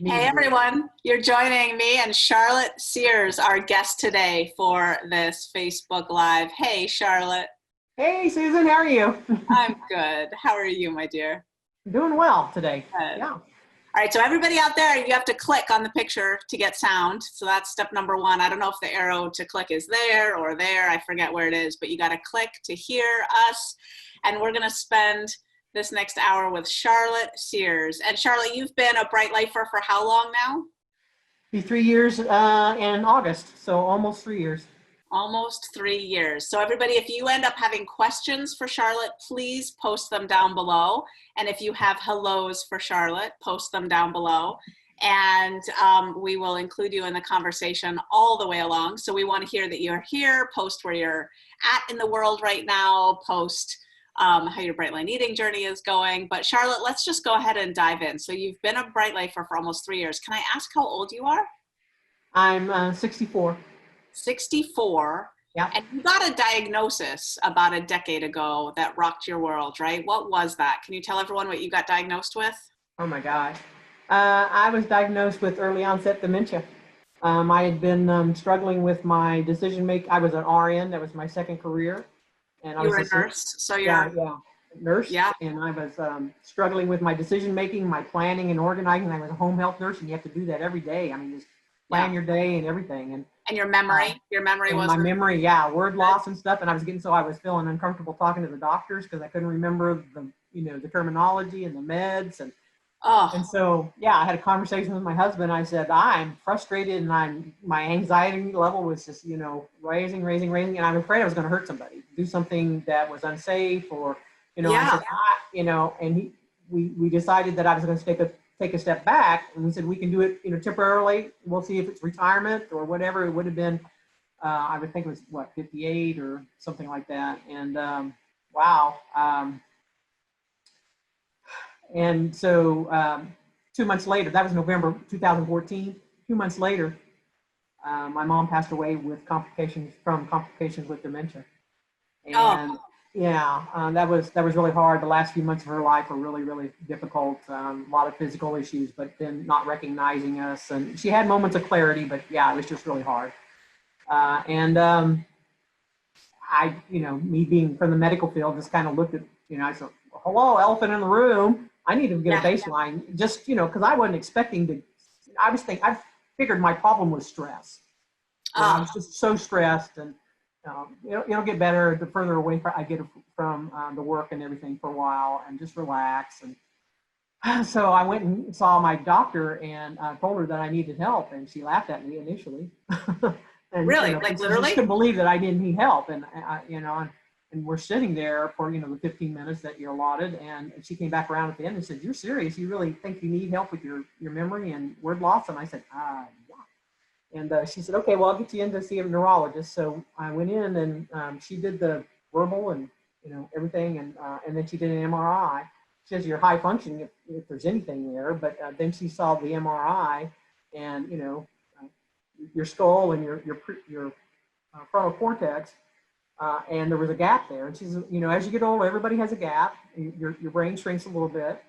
Hey everyone, you're joining me and Charlette Sears, our guest today for this Facebook Live. Hey Charlotte. Hey Susan, how are you? I'm good. How are you, my dear? Doing well today. Good. Yeah. All right, so everybody out there, you have to click on the picture to get sound. So that's step number one. I don't know if the arrow to click is there or there. I forget where it is, but you got to click to hear us. And we're going to spend this next hour with Charlette Sears. And Charlotte, you've been a Bright Lifer for how long now? Be 3 years in August, so almost 3 years. Almost 3 years. So everybody, if you end up having questions for Charlotte, please post them down below. And if you have hellos for Charlotte, post them down below. And we will include you in the conversation all the way along. So we want to hear that you're here, post where you're at in the world right now, post how your Bright Line eating journey is going. But Charlotte, let's just go ahead and dive in. So you've been a Bright Lifer for almost 3 years. Can I ask how old you are? I'm 64. 64. Yeah. And you got a diagnosis about a decade ago that rocked your world, right? What was that? Can you tell everyone what you got diagnosed with? Oh my God. I was diagnosed with early onset dementia. I had been struggling with my decision making. I was an RN. That was my second career. And I You was were a nurse, so you're nurse. Yeah. And I was struggling with my decision making, my planning and organizing. I was a home health nurse, and you have to do that every day. I mean, just plan your day and everything. And your memory was my memory, word loss and stuff. And I was feeling uncomfortable talking to the doctors because I couldn't remember the terminology and the meds and so I had a conversation with my husband. I said, I'm frustrated and my anxiety level was just, rising. And I'm afraid I was going to hurt somebody, do something that was unsafe or, I said, we decided that I was going to take a step back, and we said, we can do it, temporarily. We'll see if it's retirement or whatever. It would have been, I would think it was 58 or something like that. And wow. And so 2 months later, that was November 2014. 2 months later, my mom passed away with complications with dementia. And that was really hard. The last few months of her life were really, really difficult. A lot of physical issues, but then not recognizing us. And she had moments of clarity, but it was just really hard. Me being from the medical field, just kind of looked at, I said, hello, elephant in the room. I need to get a baseline, just, because I wasn't expecting to. I figured my problem was stress. I was just so stressed, and it'll get better the further away I get from the work and everything for a while, and just relax. And so I went and saw my doctor and told her that I needed help, and she laughed at me initially. And, really, like literally, she couldn't believe that I didn't need help, and and we're sitting there for the 15 minutes that you're allotted, and she came back around at the end and said, "You're serious? You really think you need help with your memory and word loss?" And I said, "Yeah." And she said, "Okay, well, I'll get you in to see a neurologist." So I went in, and she did the verbal and everything, and then she did an MRI. She says you're high functioning if there's anything there, but then she saw the MRI, and your skull and your frontal cortex. And there was a gap there. And she said, as you get older, everybody has a gap. Your brain shrinks a little bit.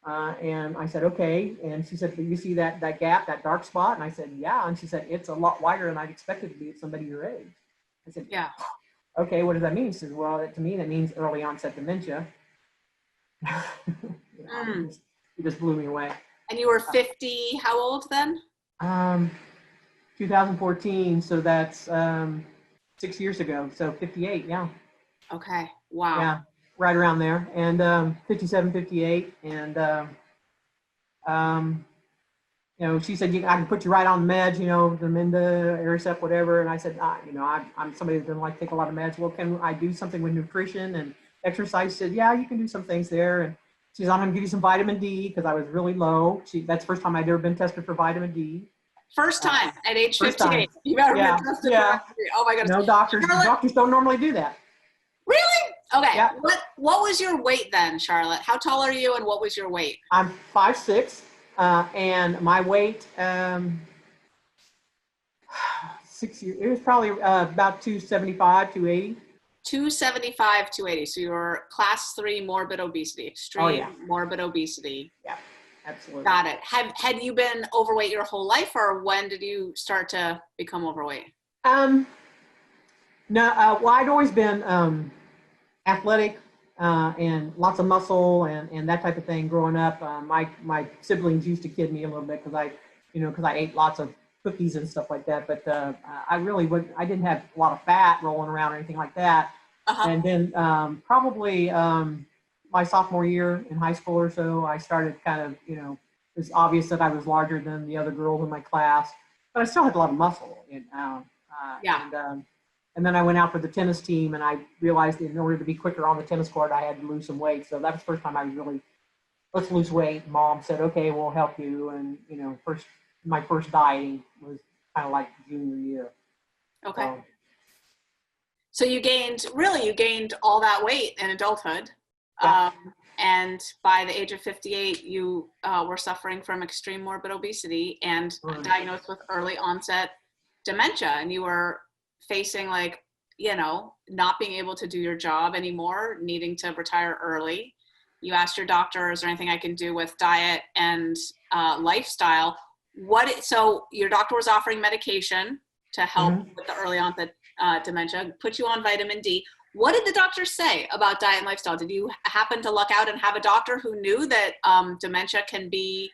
And I said, okay. And she said, do you see that gap, that dark spot? And I said, yeah. And she said, it's a lot wider than I'd expected to be at somebody your age. I said, yeah. Okay, what does that mean? She said, well, to me, that means early onset dementia. It just blew me away. And you were 50, how old then? 2014. So that's 6 years ago, so 58, yeah. Okay, wow. Yeah, right around there, and 57, 58, and she said, I can put you right on the meds, the Minda, Aricept, whatever, and I said, I'm somebody that doesn't like to take a lot of meds. Well, can I do something with nutrition and exercise? She said, yeah, you can do some things there, and she said, I'm going to give you some vitamin D, because I was really low. That's the first time I'd ever been tested for vitamin D. First time at age 58. You've ever been tested for oh my goodness. No doctors. Charlotte, doctors don't normally do that. Really? Okay. Yeah. What was your weight then, Charlotte? How tall are you, and what was your weight? I'm 5'6", and my weight 6 years. It was probably about 275, 280. 275, 280. So you're class 3 morbid obesity, extreme morbid obesity. Yeah. absolutely. Got it. Had you been overweight your whole life, or when did you start to become overweight? No, well, I'd always been athletic and lots of muscle and that type of thing growing up. My siblings used to kid me a little bit because I ate lots of cookies and stuff like that. But I didn't have a lot of fat rolling around or anything like that. Uh-huh. And then probably my sophomore year in high school or so, I started kind of, it's obvious that I was larger than the other girls in my class, but I still had a lot of muscle. Yeah. And then I went out for the tennis team, and I realized that in order to be quicker on the tennis court, I had to lose some weight. So that was the first time I was really, let's lose weight. Mom said, okay, we'll help you. And, my first dieting was kind of like junior year. Okay. So you gained all that weight in adulthood. Yeah. And by the age of 58, you were suffering from extreme morbid obesity and diagnosed with early onset dementia. And you were facing not being able to do your job anymore, needing to retire early. You asked your doctor, is there anything I can do with diet and lifestyle? So your doctor was offering medication to help with the early onset dementia, put you on vitamin D. What did the doctor say about diet and lifestyle? Did you happen to luck out and have a doctor who knew that dementia can be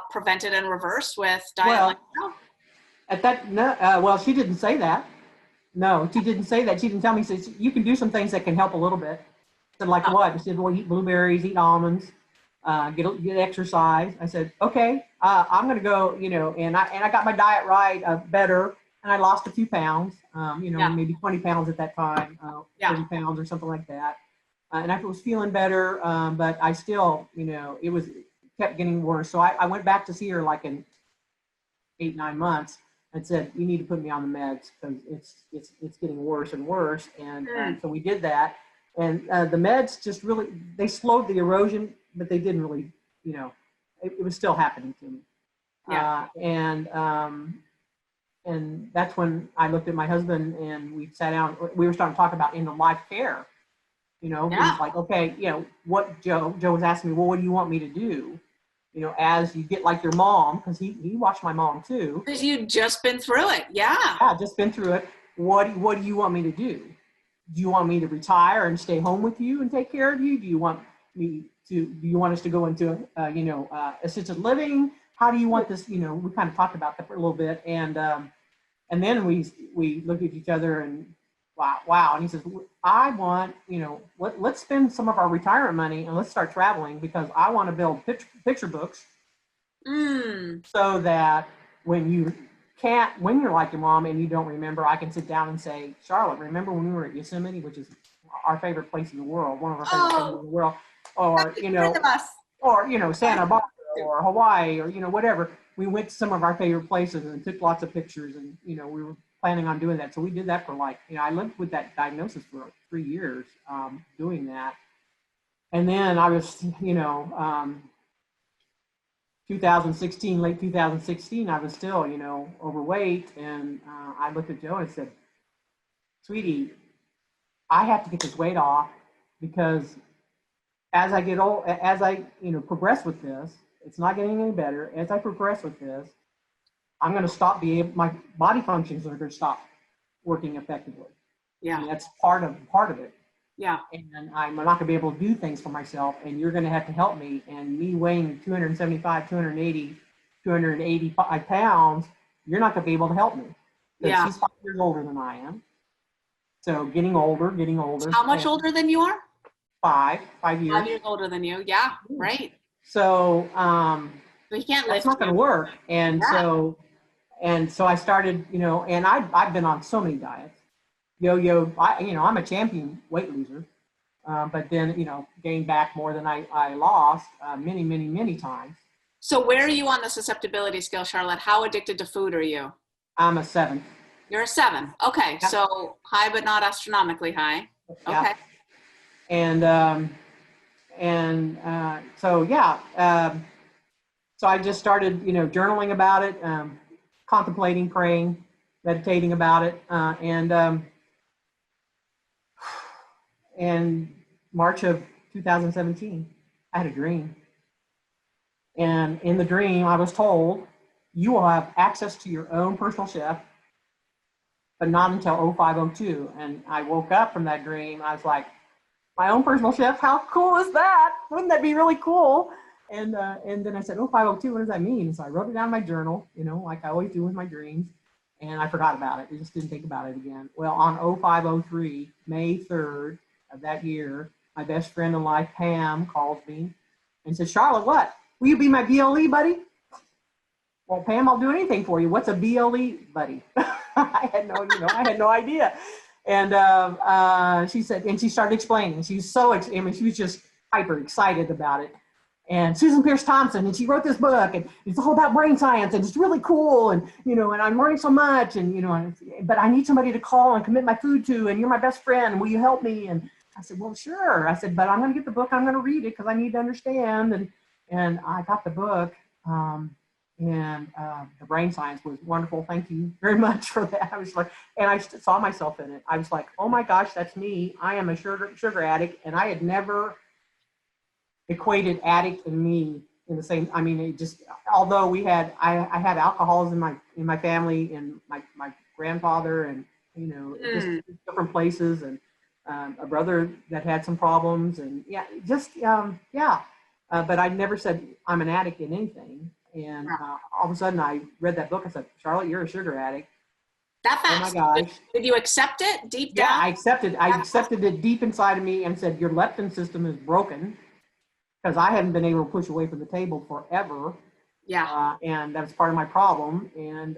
prevented and reversed with diet and lifestyle? At that, no, well, she didn't say that. No, she didn't say that. She didn't tell me. She said, you can do some things that can help a little bit. I said, like what? She said, well, eat blueberries, eat almonds, get exercise. I said, okay, I'm going to go, and I got my diet right, better. And I lost a few pounds, maybe 20 pounds at that time, 30 pounds or something like that. And I was feeling better, but I still, it kept getting worse. So I went back to see her like in 8-9 months and said, you need to put me on the meds because it's getting worse and worse. And so we did that. And the meds just really, they slowed the erosion, but they didn't really, it was still happening to me. Yeah. And that's when I looked at my husband and we sat down, we were starting to talk about end of life care. He was like, okay, what Joe was asking me, well, what do you want me to do? As you get like your mom, because he watched my mom too. Because you'd just been through it. Yeah. Yeah, just been through it. What do you want me to do? Do you want me to retire and stay home with you and take care of you? Do you want us to go into, assisted living? How do you want this? We kind of talked about that for a little bit. And then we looked at each other and wow. And he says, I want, let's spend some of our retirement money and let's start traveling because I want to build picture books so that when you're like your mom and you don't remember, I can sit down and say, Charlotte, remember when we were at Yosemite, which is our favorite place in the world, one of our favorite places in the world, or Santa Barbara or Hawaii or, whatever. We went to some of our favorite places and took lots of pictures and, we were planning on doing that. So we did that for I lived with that diagnosis for 3 years doing that. And then I was, 2016, late 2016, I was still, overweight. And I looked at Joe and said, sweetie, I have to get this weight off because as I get old, as I, progress with this, it's not getting any better. As I progress with this, I'm going to stop my body functions are going to stop working effectively. Yeah. And that's part of it. Yeah. And I'm not going to be able to do things for myself. And you're going to have to help me. And me weighing 275, 280, 285 pounds, you're not going to be able to help me. Yeah. She's 5 years older than I am. So getting older. How much older than you are? 5 years. 5 years older than you. Yeah. Right. So, but you can't lift. It's not going to work. And so I started, and I've been on so many diets. Yo-yo, I'm a champion weight loser, but then, gained back more than I lost many, many, many times. So where are you on the susceptibility scale, Charlotte? How addicted to food are you? I'm a 7. You're a 7. Okay. Yep. So high, but not astronomically high. Okay. Yeah. So I just started, journaling about it, contemplating, praying, meditating about it. And March of 2017, I had a dream. And in the dream, I was told, you will have access to your own personal chef, but not until 0502. And I woke up from that dream. I was like, my own personal chef, how cool is that? Wouldn't that be really cool? And then I said, 0502, what does that mean? So I wrote it down in my journal, like I always do with my dreams. And I forgot about it. I just didn't think about it again. Well, on 0503, May 3rd of that year, my best friend in life, Pam, calls me and says, Charlotte, what? Will you be my BLE buddy? Well, Pam, I'll do anything for you. What's a BLE buddy? I had no idea. And she said, and she started explaining. She was she was just hyper excited about it. And Susan Peirce Thompson, and she wrote this book, and it's all about brain science, and it's really cool, and and I'm learning so much, and but I need somebody to call and commit my food to, and you're my best friend. Will you help me? And I said, well, sure. I said, but I'm going to get the book. I'm going to read it because I need to understand. And I got the book, and the brain science was wonderful. Thank you very much for that. I was like, and I saw myself in it. I was like, oh my gosh, that's me. I am a sugar addict, and I had never equated addict and me in the same. I mean, it just, although I had alcohols in my family, and my grandfather, and just different places, and a brother that had some problems, and but I never said I'm an addict in anything. And all of a sudden I read that book. I said, Charlotte, you're a sugar addict. That fast. Oh my gosh. Did you accept it deep down? Yeah, I accepted it deep inside of me, and said, your leptin system is broken, because I haven't been able to push away from the table forever. Yeah. And that's part of my problem. And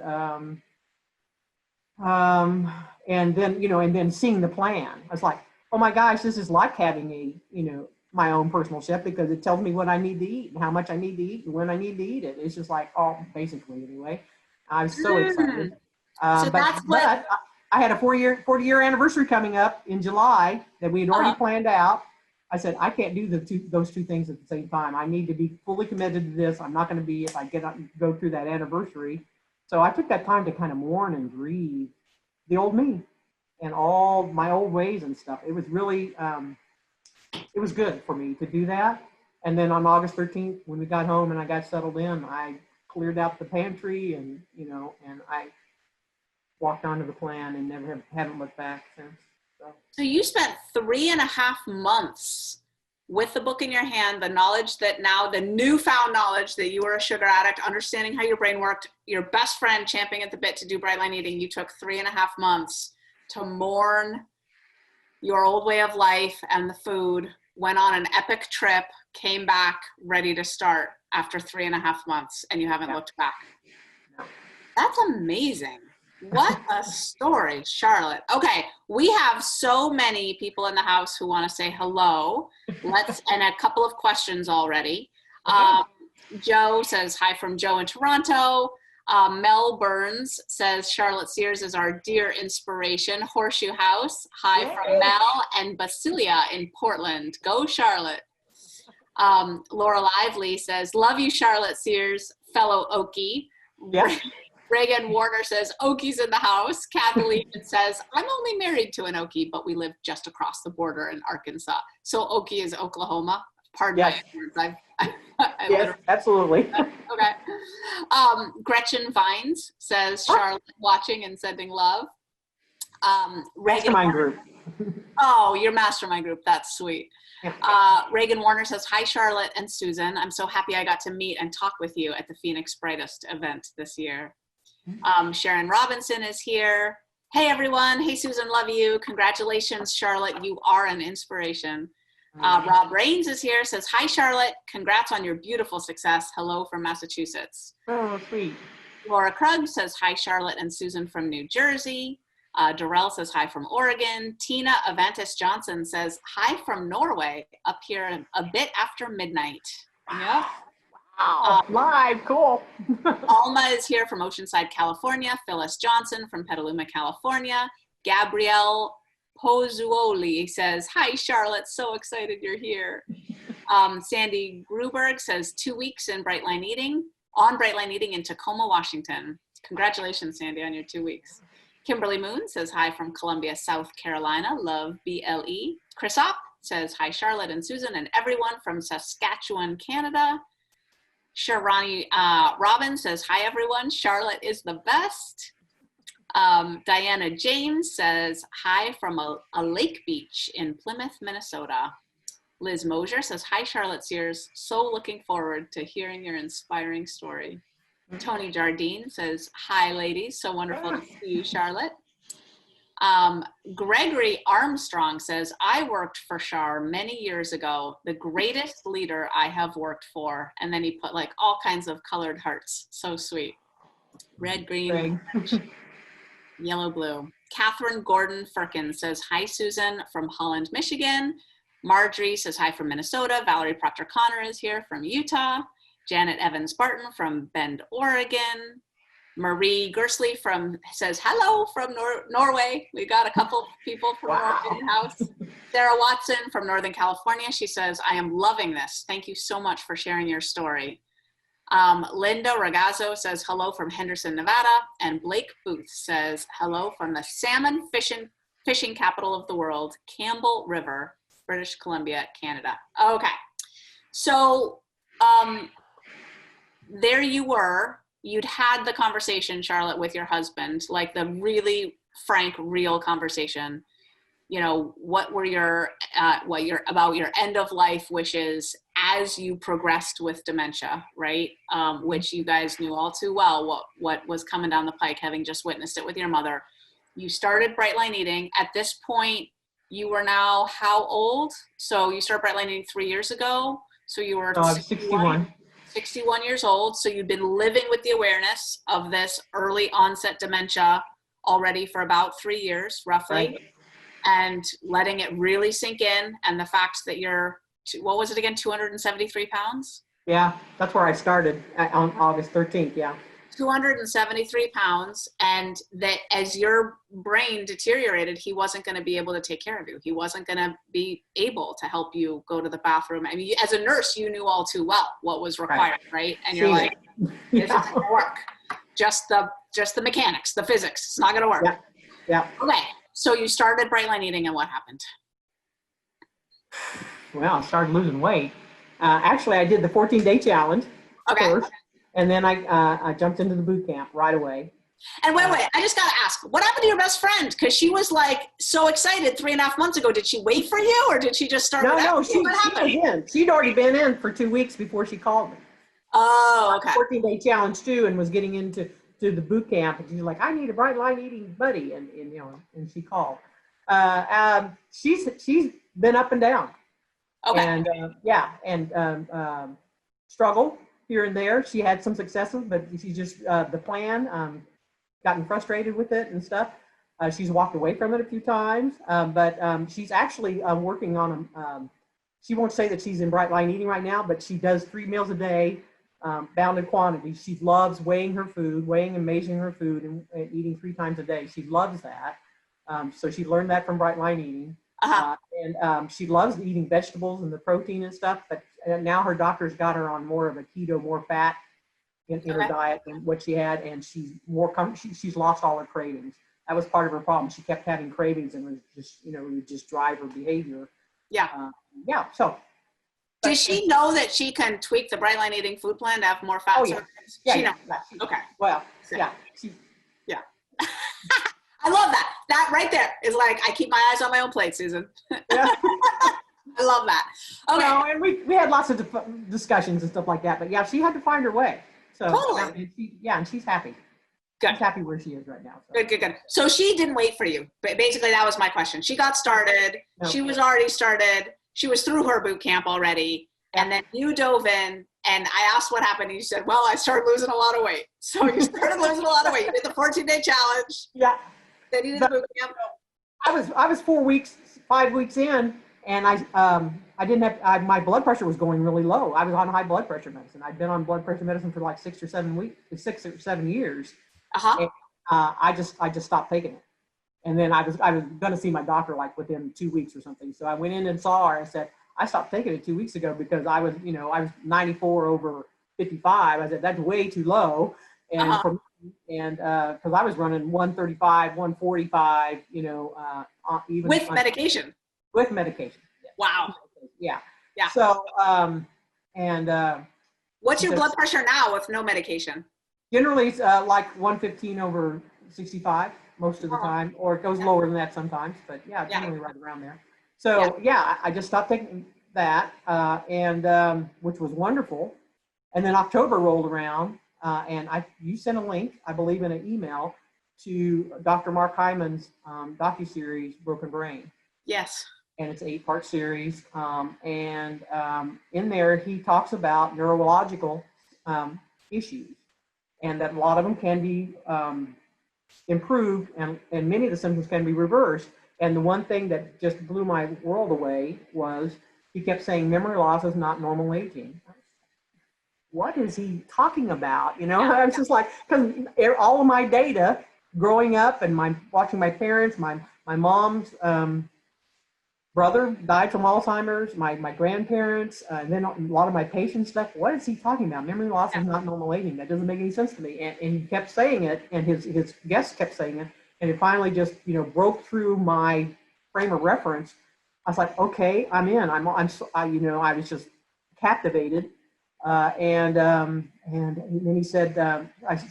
then, and then seeing the plan, I was like, oh my gosh, this is like having my own personal chef, because it tells me what I need to eat and how much I need to eat and when I need to eat it. It's just like, basically anyway. I was so excited. But I had a 40-year anniversary coming up in July that we had already planned out. I said, I can't do those two things at the same time. I need to be fully committed to this. I'm not going to be, if I go through that anniversary. So I took that time to kind of mourn and grieve the old me and all my old ways and stuff. It was really, it was good for me to do that. And then on August 13th, when we got home and I got settled in, I cleared out the pantry, and and I walked onto the plan and haven't looked back since. So you spent 3.5 months with the book in your hand, the newfound knowledge that you were a sugar addict, understanding how your brain worked, your best friend champing at the bit to do Bright Line Eating. You took 3.5 months to mourn your old way of life and the food, went on an epic trip, came back ready to start after 3.5 months, and you haven't looked back. That's amazing. What a story, Charlotte. Okay, we have so many people in the house who want to say hello. And a couple of questions already. Joe says hi from Joe in Toronto. Mel Burns says Charlotte Sears is our dear inspiration. Horseshoe House. Hi from Mel and Basilia in Portland. Go Charlotte. Laura Lively says, love you, Charlotte Sears, fellow Okie. Yeah. Reagan Warner says, Okie's in the house. Kathleen says, I'm only married to an Okie, but we live just across the border in Arkansas. So Okie is Oklahoma. Pardon my ignorance. Yes, absolutely. Okay. Gretchen Vines says, Charlotte watching and sending love. Mastermind group. Oh, your mastermind group. That's sweet. Reagan Warner says, hi, Charlotte and Susan. I'm so happy I got to meet and talk with you at the Phoenix Brightest event this year. Sharon Robinson is here. Hey, everyone. Hey, Susan, love you. Congratulations, Charlotte. You are an inspiration. Rob Raines is here, says, hi, Charlotte. Congrats on your beautiful success. Hello from Massachusetts. Oh, sweet. Laura Krug says, hi, Charlotte and Susan from New Jersey. Darrell says, hi from Oregon. Tina Avantis Johnson says, hi from Norway, up here a bit after midnight. Yeah. Wow, live, cool. Alma is here from Oceanside, California. Phyllis Johnson from Petaluma, California. Gabrielle Pozzuoli says, hi, Charlotte, so excited you're here. Sandy Gruberg says, 2 weeks in Bright Line Eating, in Tacoma, Washington. Congratulations, Sandy, on your 2 weeks. Kimberly Moon says, hi from Columbia, South Carolina. Love BLE. Chris Opp says, hi, Charlotte and Susan and everyone from Saskatchewan, Canada. Sharani Robin says, hi, everyone. Charlotte is the best. Diana James says, hi from a lake beach in Plymouth, Minnesota. Liz Mosier says, hi, Charlotte Sears. So looking forward to hearing your inspiring story. Tony Jardine says, hi, ladies. So wonderful to see you, Charlotte. Gregory Armstrong says, I worked for Char many years ago, the greatest leader I have worked for. And then he put like all kinds of colored hearts. So sweet. Red, green, yellow, blue. Catherine Gordon Firkin says, hi, Susan from Holland, Michigan. Marjorie says, hi from Minnesota. Valerie Proctor Connor is here from Utah. Janet Evans Barton from Bend, Oregon. Marie Gersley says, hello from Norway. We got a couple of people from Norway in the house. Sarah Watson from Northern California. She says, I am loving this. Thank you so much for sharing your story. Linda Ragazzo says, hello from Henderson, Nevada. And Blake Booth says, hello from the salmon fishing capital of the world, Campbell River, British Columbia, Canada. Okay. So there you were. You'd had the conversation, Charlotte, with your husband, like the really frank, real conversation. You know, what were your about your end of life wishes as you progressed with dementia, right? Which you guys knew all too well what was coming down the pike, having just witnessed it with your mother. You started Bright Line Eating. At this point, you were now how old? So you started Bright Line Eating 3 years ago. So you were 61 years old. So you've been living with the awareness of this early onset dementia already for about 3 years, roughly, Right. And letting it really sink in. And the fact that you're, what was it again, 273 pounds? Yeah, that's where I started on August 13th. Yeah. 273 pounds. And that as your brain deteriorated, he wasn't going to be able to take care of you. He wasn't going to be able to help you go to the bathroom. I mean, as a nurse, you knew all too well what was required, right? And you're like, this isn't going to work. Just the mechanics, the physics. It's not going to work. Yeah. Yeah. Okay. So you started Bright Line Eating, and what happened? Well, I started losing weight. Actually, I did the 14-day challenge first, and then I jumped into the boot camp right away. And wait, I just got to ask, what happened to your best friend? Because she was like so excited 3.5 months ago. Did she wait for you, or did she just start? No, she was in. She'd already been in for 2 weeks before she called me. Oh, okay. 14-day challenge too, and was getting into the boot camp, and she's like, I need a Bright Line Eating buddy, and you know, and she called. She's been up and down. Okay. And struggle here and there. She had some successes, but she just the plan gotten frustrated with it and stuff. She's walked away from it a few times, but she's actually working on she won't say that she's in Bright Line Eating right now, but she does 3 meals a day, bounded quantity. She loves weighing and measuring her food, and eating 3 times a day. She loves that. So she learned that from Bright Line Eating. And she loves eating vegetables and the protein and stuff, but now her doctor's got her on more of a keto, more fat in her diet than what she had, and she's more she's lost all her cravings. That was part of her problem. She kept having cravings, and was just, you know, it would just drive her behavior. So does she know that she can tweak the Bright Line Eating food plan to have more fat? She knows. Okay. Well, I love that. That right there is like, I keep my eyes on my own plate, Susan. Yeah. I love that. Okay. Well, and we had lots of discussions and stuff like that, but yeah, she had to find her way. So totally. And she's happy. Good. She's happy where she is right now. So. Good. So she didn't wait for you. But basically, that was my question. She got started. No. She was already started. She was through her boot camp already. And then you dove in, and I asked what happened. And you said, well, I started losing a lot of weight. So you started losing a lot of weight. You did the 14-day challenge. Yeah. Then you did the boot camp. I was 5 weeks in, and I didn't have, my blood pressure was going really low. I was on high blood pressure medicine. I'd been on blood pressure medicine for like 6 or 7 years. And, I just stopped taking it. And then I was going to see my doctor like within 2 weeks or something. So I went in and saw her. I said, I stopped taking it 2 weeks ago because I was 94 over 55. I said, that's way too low. And because I was running 135, 145, even with medication. With medication. Wow. Yeah. Yeah. So, What's your blood pressure now with no medication? Generally, it's like 115/65 most of the time, or it goes lower than that sometimes, but yeah, generally right around there. So yeah, I just stopped taking that, and which was wonderful. And then October rolled around, and you sent a link, I believe, in an email to Dr. Mark Hyman's docuseries, Broken Brain. Yes. And it's an 8-part series. In there, he talks about neurological issues, and that a lot of them can be improved, and many of the symptoms can be reversed. And the one thing that just blew my world away was he kept saying memory loss is not normal aging. What is he talking about? You know, I was just like, because all of my data growing up and watching my parents, my mom's brother died from Alzheimer's, my grandparents, and then a lot of my patient stuff. What is he talking about? Memory loss is not normal aging. That doesn't make any sense to me. And he kept saying it, and his guests kept saying it, and it finally just, you know, broke through my frame of reference. I was like, okay, I'm in. You know, I was just captivated. And then he said,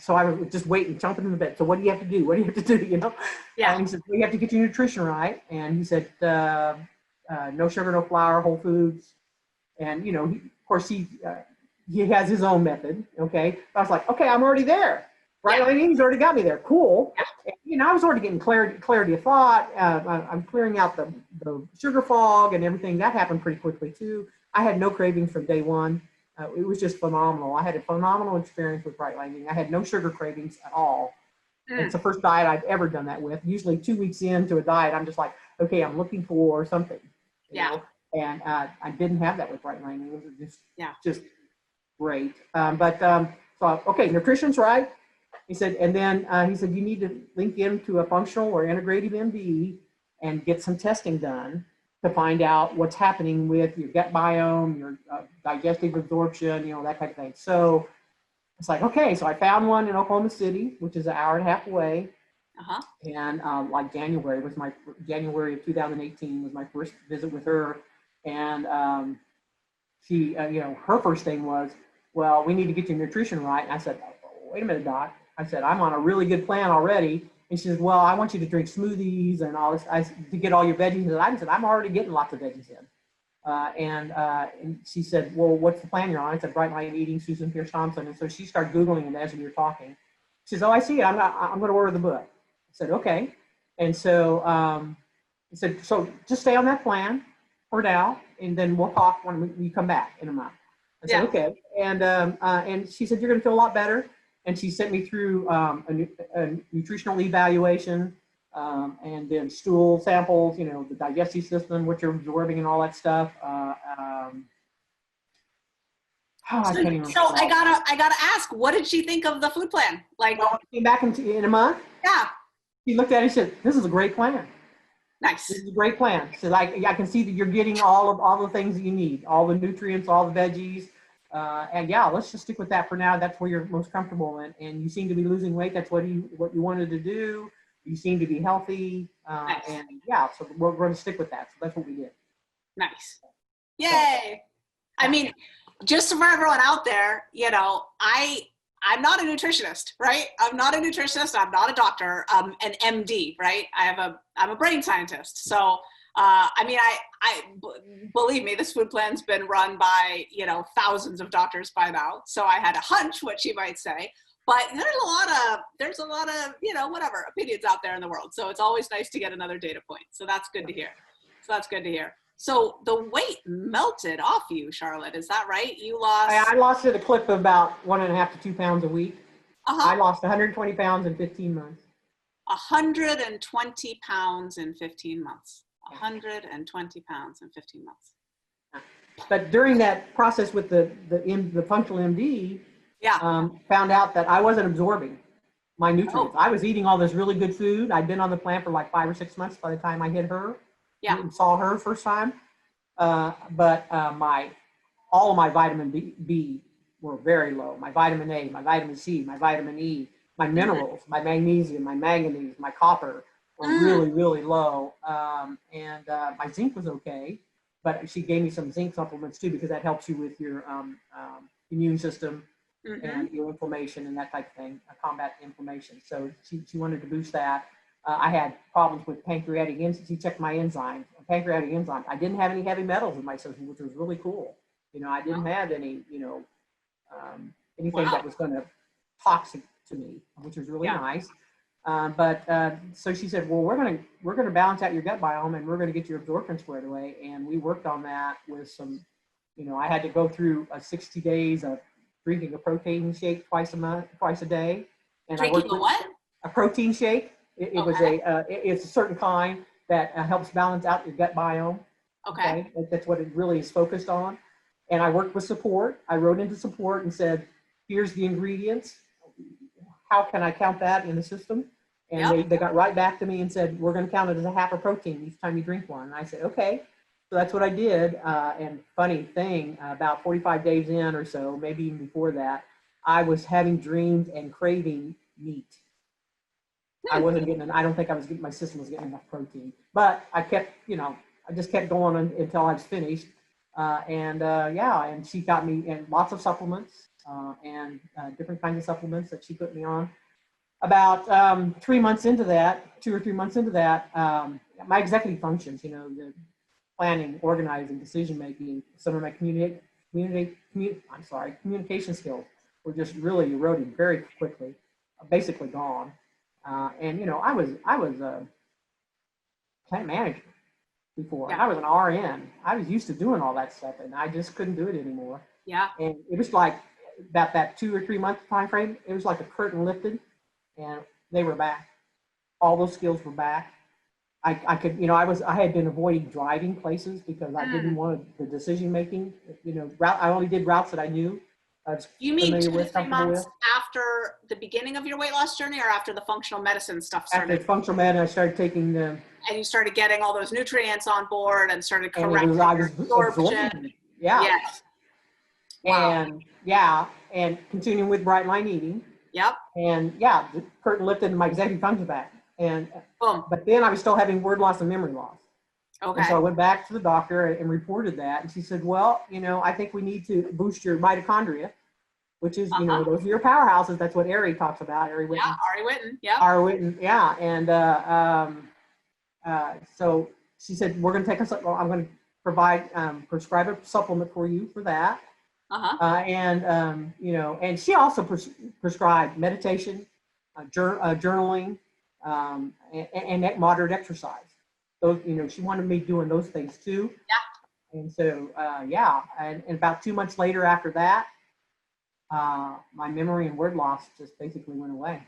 so I was just waiting, jumping in the bed. So what do you have to do? What do you have to do? You know? Yeah. And he said, well, you have to get your nutrition right. And he said, no sugar, no flour, whole foods. And, you know, of course, he has his own method. Okay. I was like, okay, I'm already there. Right. Yeah. He's already got me there. Cool. Yeah. And, you know, I was already getting clarity of thought. I'm clearing out the sugar fog and everything. That happened pretty quickly too. I had no cravings from day one. It was just phenomenal. I had a phenomenal experience with Bright Lightning. I had no sugar cravings at all. It's the first diet I've ever done that with. Usually 2 weeks into a diet, I'm just like, okay, I'm looking for something. You know? And I didn't have that with Bright Lightning. It was just great. So, okay, nutrition's right. He said, and then he said, you need to link into a functional or integrative MD and get some testing done to find out what's happening with your gut biome, your digestive absorption, you know, that type of thing. So it's like, okay, so I found one in Oklahoma City, which is an hour and a half away. And like January of 2018 was my first visit with her. And she, you know, her first thing was, well, we need to get your nutrition right. And I said, oh, wait a minute, doc. I said, I'm on a really good plan already. And she says, well, I want you to drink smoothies and all this to get all your veggies. And I said, I'm already getting lots of veggies in. And she said, well, what's the plan you're on? I said, Bright Light Eating, Susan Peirce Thompson. And so she started Googling it as we were talking. She says, oh, I see it. I'm going to order the book. I said, okay. And so I said, so just stay on that plan for now, and then we'll talk when you come back in a month. I said, okay. And she said, you're going to feel a lot better. And she sent me through a nutritional evaluation, and then stool samples, you know, the digestive system, what you're absorbing and all that stuff. I gotta ask, what did she think of the food plan? Like, well, came back in a month. Yeah. She looked at it and said, this is a great plan. Nice. This is a great plan. So like, I can see that you're getting all the things that you need, all the nutrients, all the veggies. And yeah, let's just stick with that for now. That's where you're most comfortable in. And you seem to be losing weight. That's what you wanted to do. You seem to be healthy. Nice. And yeah, so we're going to stick with that. So that's what we did. Nice. Yay. I mean, just for everyone out there, you know, I'm not a nutritionist, right? I'm not a nutritionist. I'm not a doctor. I'm an MD, right? I'm a brain scientist. So, I mean, believe me, this food plan's been run by, you know, thousands of doctors by now. So I had a hunch what she might say, but there's a lot of, you know, whatever opinions out there in the world. So it's always nice to get another data point. So that's good to hear. So the weight melted off you, Charlotte. Is that right? You lost? I lost at a clip of about 1.5 to 2 pounds a week. I lost 120 pounds in 15 months. 120 pounds in 15 months. 120 pounds in 15 months. But during that process with the functional MD, found out that I wasn't absorbing my nutrients. I was eating all this really good food. I'd been on the plan for like 5 or 6 months by the time I hit her. And saw her first time. But all of my vitamin B were very low. My vitamin A, my vitamin C, my vitamin E, my minerals, my magnesium, my manganese, my copper were really, really low. And my zinc was okay, but she gave me some zinc supplements too, because that helps you with your immune system Mm-hmm. and inflammation and that type of thing, combat inflammation. So she wanted to boost that. I had problems with pancreatic enzymes. She checked my enzymes, pancreatic enzymes. I didn't have any heavy metals in my system, which was really cool. I didn't have any, anything that was going to toxic to me, which was really nice. So she said, well, we're going to balance out your gut biome and we're going to get your absorption squared away. And we worked on that with some, I had to go through 60 days of drinking a protein shake twice a day. And Drinking a what? A protein shake. It's a certain kind that helps balance out your gut biome. Okay. That's what it really is focused on. And I worked with support. I wrote into support and said, here's the ingredients. How can I count that in the system? And they got right back to me and said, we're going to count it as a half a protein each time you drink one. And I said, okay. So that's what I did. And funny thing, about 45 days in or so, maybe even before that, I was having dreams and craving meat. I wasn't getting, I don't think I was getting, my system was getting enough protein. But I kept, I just kept going until I was finished. And she got me in lots of supplements and different kinds of supplements that she put me on. About 3 months into that, 2 or 3 months into that, my executive functions, the planning, organizing, decision-making, some of my communication skills were just really eroding very quickly, basically gone. I was a plant manager before. Yeah. I was an RN. I was used to doing all that stuff, and I just couldn't do it anymore. Yeah. And it was like about that 2 or 3 month time frame. It was like a curtain lifted, and they were back. All those skills were back. I could, I had been avoiding driving places because I didn't want the decision making. I only did routes that I knew. You mean 2 to 3 months after the beginning of your weight loss journey, or after the functional medicine stuff started? After functional medicine, I started taking the. And you started getting all those nutrients on board and started correcting absorption. Yeah. Yes. Wow. And continuing with bright line eating. Yep. And the curtain lifted and my executive functions back. And boom. But then I was still having word loss and memory loss. Okay. And so I went back to the doctor and reported that. And she said, well, I think we need to boost your mitochondria, which is, those are your powerhouses. That's what Ari talks about. Ari Whitten. Yeah, Ari Whitten. Yeah. Ari Whitten. Yeah. And so she said, we're going to I'm going to prescribe a supplement for you for that. And she also prescribed meditation, journaling, and moderate exercise. Those, she wanted me doing those things too. Yeah. And so, and about 2 months later after that, my memory and word loss just basically went away.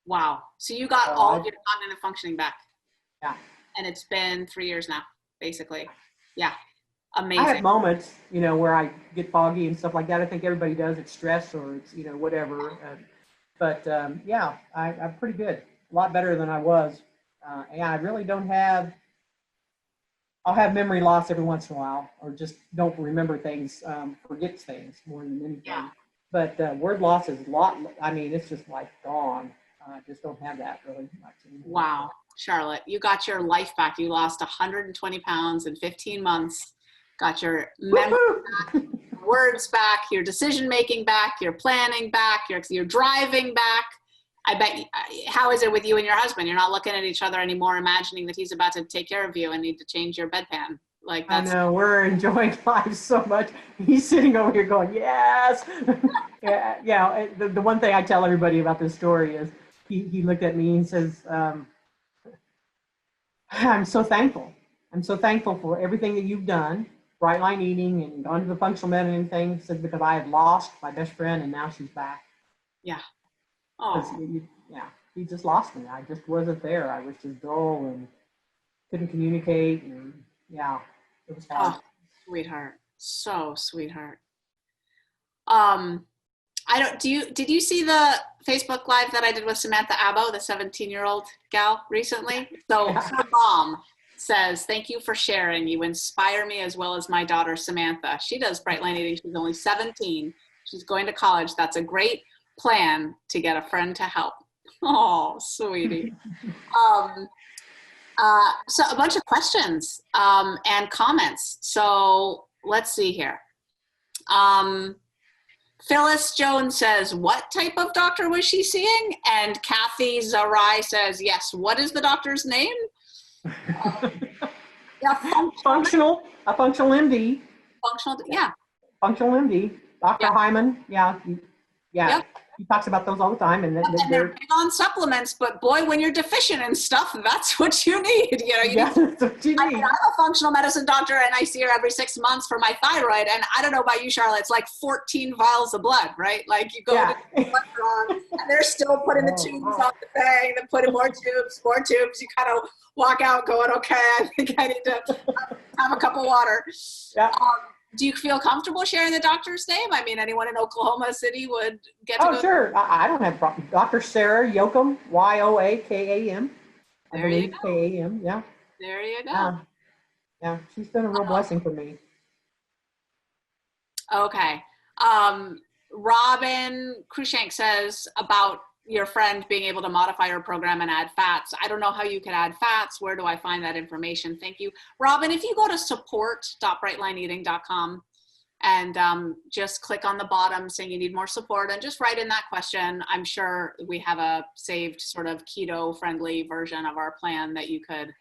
Wow. So you got all of your cognitive functioning back. Yeah. And it's been 3 years now, basically. Yeah. Amazing. I have moments, where I get foggy and stuff like that. I think everybody does. It's stress or it's, whatever. I'm pretty good. A lot better than I was. And I really don't have, I'll have memory loss every once in a while, or just don't remember things, forget things more than anything. Yeah. But word loss is a lot, it's just like gone. I just don't have that really much anymore. Wow. Charlotte, you got your life back. You lost 120 pounds in 15 months. Got your memory back, words back, your decision-making back, your planning back, your driving back. I bet, how is it with you and your husband? You're not looking at each other anymore, imagining that he's about to take care of you and need to change your bedpan. Like that's. I know, we're enjoying life so much. He's sitting over here going, yes. The one thing I tell everybody about this story is he looked at me and says, I'm so thankful. I'm so thankful for everything that you've done, bright line eating and gone to the functional medicine thing, said, because I have lost my best friend and now she's back. Yeah. Oh. He just lost me. I just wasn't there. I was just dull and couldn't communicate. And it was hard. Oh, sweetheart. So sweetheart. Did you see the Facebook Live that I did with Samantha Abbo, the 17-year-old gal recently? So her mom says, thank you for sharing. You inspire me as well as my daughter, Samantha. She does bright line eating. She's only 17. She's going to college. That's a great plan to get a friend to help. Oh, sweetie. So a bunch of questions and comments. So let's see here. Phyllis Jones says, what type of doctor was she seeing? And Kathy Zarai says, yes, what is the doctor's name? Yeah, A functional MD. Yeah. Functional MD. Dr. Yep. Hyman. Yeah. Yeah. Yep. He talks about those all the time. And And they're big on supplements, but boy, when you're deficient in stuff, that's what you need. You know, you yeah, need. that's what you I need. mean, I'm a functional medicine doctor, and I see her every 6 months for my thyroid. And I don't know about you, Charlotte, it's like 14 vials of blood, right? Like you go Yeah. to the blood drawn, and they're still putting the tubes on the thing, then putting more tubes, more tubes. You kind of walk out going, okay, I think I need to have a cup of water. Yeah. Do you feel comfortable sharing the doctor's name? I mean, anyone in Oklahoma City would get to go. Oh, sure. I don't have problem. Dr. Sarah Yoakum, Yoakam. I There you believe go. Kam. Yeah. There you go. Yeah. She's been a real blessing for me. Okay. Robin Krushank says about your friend being able to modify her program and add fats. I don't know how you can add fats. Where do I find that information? Thank you. Robin, if you go to support.brightlineeating.com and just click on the bottom saying you need more support and just write in that question, I'm sure we have a saved sort of keto friendly version of our plan that you could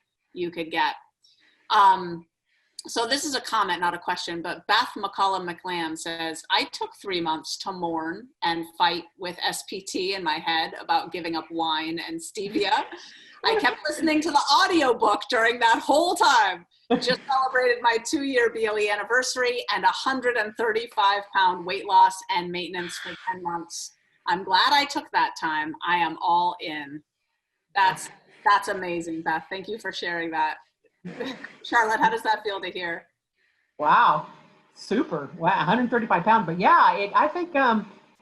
get. So this is a comment, not a question, but Beth McCollum McLam says, I took 3 months to mourn and fight with SPT in my head about giving up wine and stevia. I kept listening to the audiobook during that whole time. Just celebrated my 2-year BLE anniversary and 135-pound weight loss and maintenance for 10 months. I'm glad I took that time. I am all in. That's amazing, Beth. Thank you for sharing that. Charlotte, how does that feel to hear? Wow. Super. Wow. 135 pounds. But yeah, I think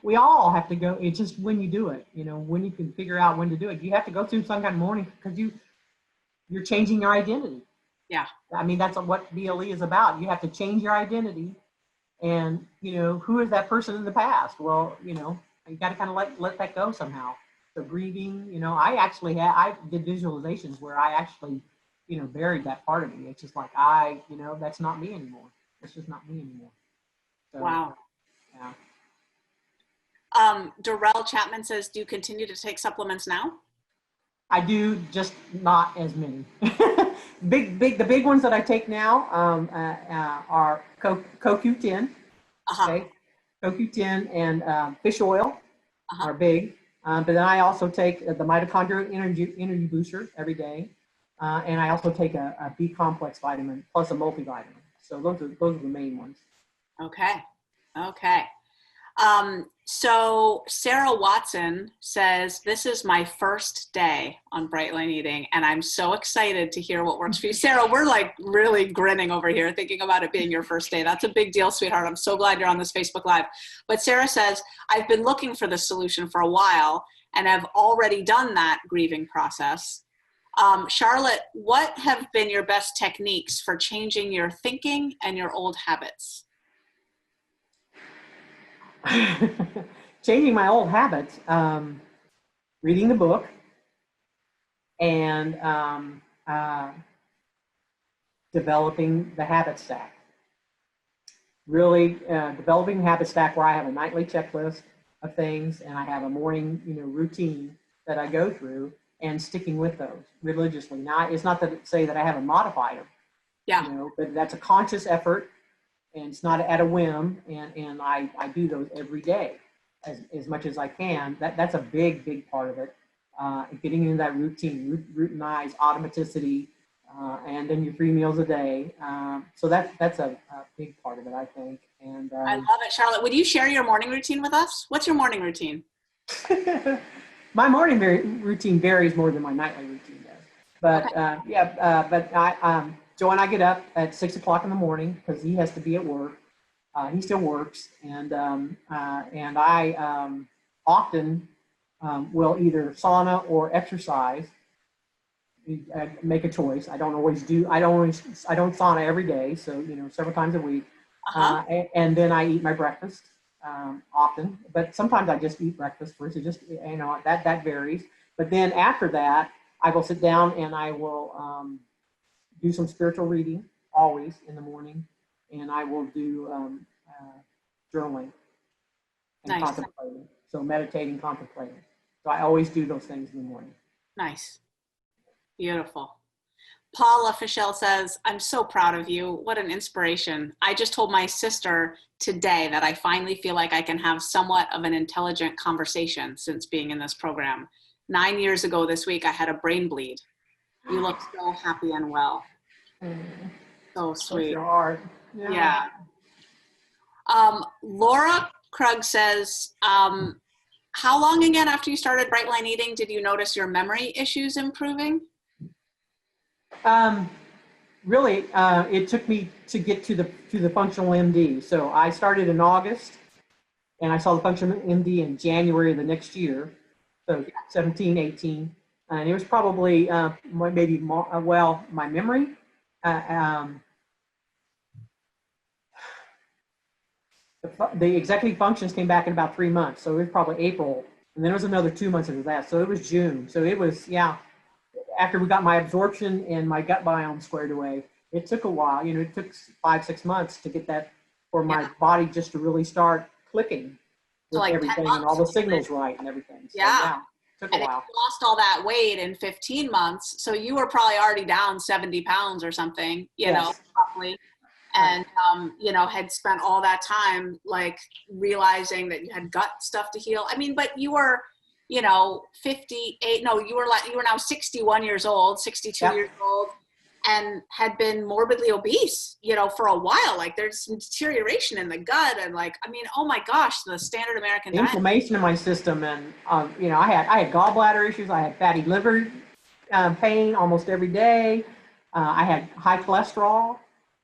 we all have to go. It's just when you do it, when you can figure out when to do it. You have to go through some kind of mourning because you're changing your identity. Yeah. I mean, that's what BLE is about. You have to change your identity. And, who is that person in the past? Well, you got to kind of let that go somehow. So grieving, I did visualizations where I actually buried that part of me. It's just like, that's not me anymore. It's just not me anymore. So, wow. Yeah. Darrell Chapman says, do you continue to take supplements now? I do, just not as many. The big ones that I take now are CoQ10, okay? CoQ10 and fish oil are big. But then I also take the mitochondrial energy booster every day. And I also take a B complex vitamin plus a multivitamin. So those are the main ones. Okay. So Sarah Watson says, this is my first day on Bright Line Eating, and I'm so excited to hear what works for you. Sarah, we're like really grinning over here thinking about it being your first day. That's a big deal, sweetheart. I'm so glad you're on this Facebook Live. But Sarah says, I've been looking for this solution for a while and have already done that grieving process. Charlotte, what have been your best techniques for changing your thinking and your old habits? Changing my old habits, reading the book, and developing the habit stack. Really developing the habit stack where I have a nightly checklist of things and I have a morning routine that I go through and sticking with those religiously. Now, it's not to say that I haven't modified them, but that's a conscious effort. And it's not at a whim, and I do those every day as much as I can. That's a big part of it. Getting into that routine, routinize, automaticity, and then your 3 meals a day. So that's a big part of it, I think. And I love it, Charlotte. Would you share your morning routine with us? What's your morning routine? My morning routine varies more than my nightly routine does. But okay. Joe and I get up at 6 o'clock in the morning because he has to be at work. He still works, and I often will either sauna or exercise. Make a choice. I don't sauna every day, so several times a week. And then I eat my breakfast often, but sometimes I just eat breakfast first. It just that varies. But then after that, I will sit down and I will do some spiritual reading always in the morning, and I will do journaling. and Nice. contemplating. So meditating, contemplating. So I always do those things in the morning. Nice. Beautiful. Paula Fischel says, I'm so proud of you. What an inspiration. I just told my sister today that I finally feel like I can have somewhat of an intelligent conversation since being in this program. 9 years ago this week, I had a brain bleed. You look so happy and well. So sweet. Your heart. Yeah. Laura Krug says, how long again after you started Bright Line Eating did you notice your memory issues improving? Really, it took me to get to the functional MD. So I started in August, and I saw the functional MD in January of the next year, so 17, 18, and it was probably maybe more, well, my memory. The executive functions came back in about 3 months, so it was probably April, and then it was another 2 months after that, so it was June. So it was, yeah, after we got my absorption and my gut biome squared away, it took a while. You know, it took 5-6 months to get that, for my body just to really start clicking with like everything and all the signals right and everything. So, yeah. It took a while. You lost all that weight in 15 months, so you were probably already down 70 pounds or something, you know, probably. And, you know, had spent all that time, like, realizing that you had gut stuff to heal. I mean, but you were, you know, 58, no, you were now 61 years old, 62 years old, and had been morbidly obese, you know, for a while. Like, there's some deterioration in the gut, and, like, I mean, oh my gosh, the standard American diet. Inflammation in my system, and, you know, I had gallbladder issues. I had fatty liver pain almost every day. I had high cholesterol.